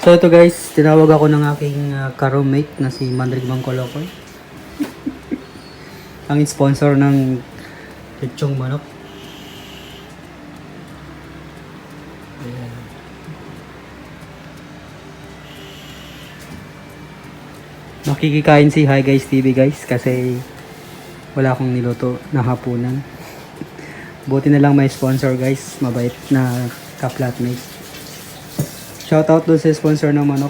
So ito guys, tinawag ako ng aking ka-roommate na si Mandrig Mangkolokoy. Ang sponsor ng lechong manok. Ayan. Makikikain si Hi Guys TV guys kasi wala akong niluto na hapunan. Buti na lang may sponsor guys, mabait na ka-flatmate. Shoutout doon sa sponsor ng manok,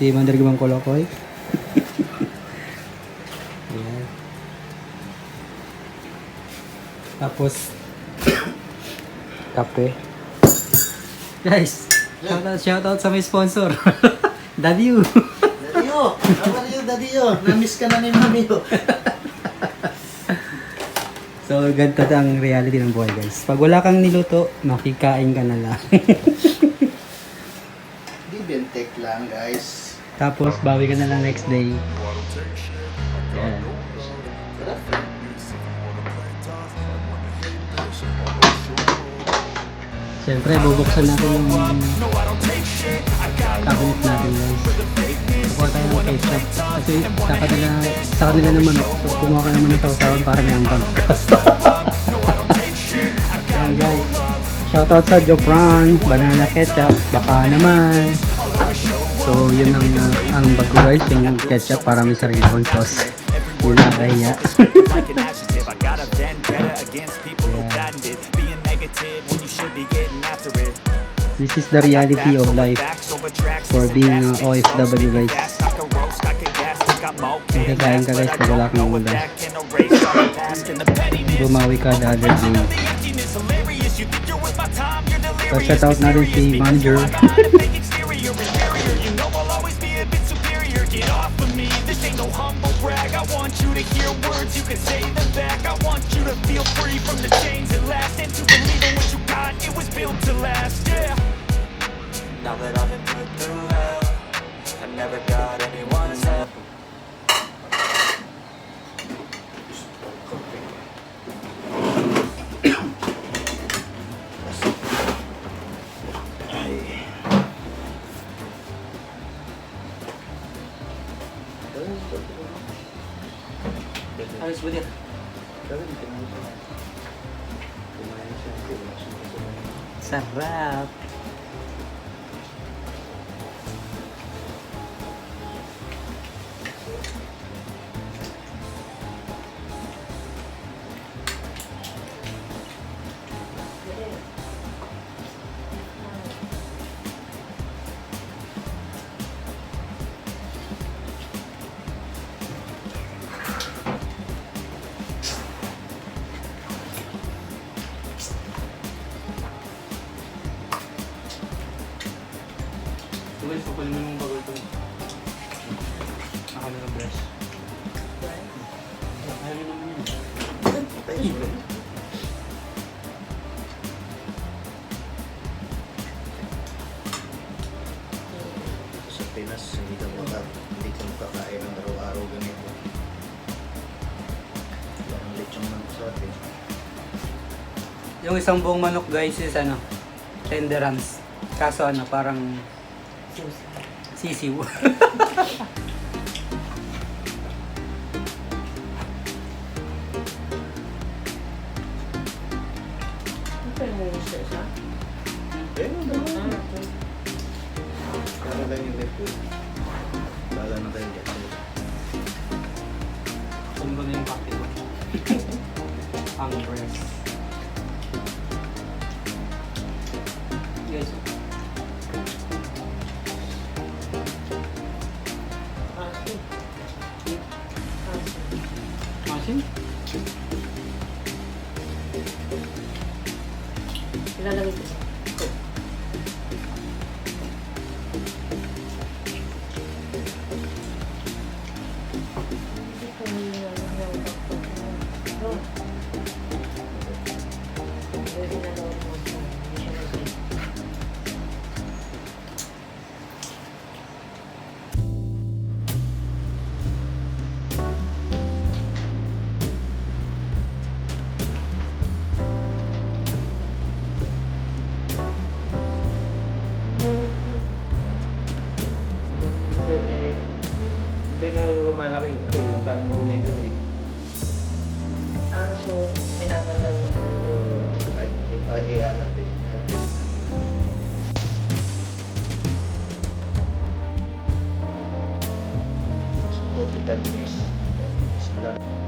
si Mandrig Mangkolokoy. Ayan. Tapos kape. Guys, shoutout sa may sponsor. Daddy you. Daddy yo! How are you, Daddy yo? Na-miss ka na ni Mami yo. So, ganito ang reality ng buhay guys. Pag wala kang niluto, makikain ka na lang. Give and take lang, guys. Tapos, bawi ka na lang next day. Ayan. Siyempre, bubuksan natin yung cabinet natin guys. Kukuha tayo ng ketchup. Kasi sa kanila naman, so kumuha ka naman ng sausawan para may ambag. Ayan guys. Shoutout sa Jopran, banana ketchup, baka naman. So yun ang bago guys, yung ketchup para may sarili kong sauce. Yun ang kaya. This is the reality of life for being an OFW guys. Magkakain ka guys pag wala kang ulam. Bumawi ka the other day. So shout out natin si manager. Now that I've been put through hell, I never got anyone's help. Ayos ba din? Sarap! Guys, kapal mo yung bagal ito. Nakala ng brush. Ayaw naman yun. Sa Pinas, hindi ka makakain ng araw-araw ganito. Ang lechong manok sa atin. Yung isang buong manok guys is ano, tenderans. Kaso ano, parang sisiw. Pero naman. Para lang yung left foot. Bala na tayo dyan. Sumba na yung kape ko. Ang breast. Guys, Masin? Ilalagay ko. malaking tulungan mo nito eh. So, pinangalan mo. Ay, natin. So, 10 minutes. Simula.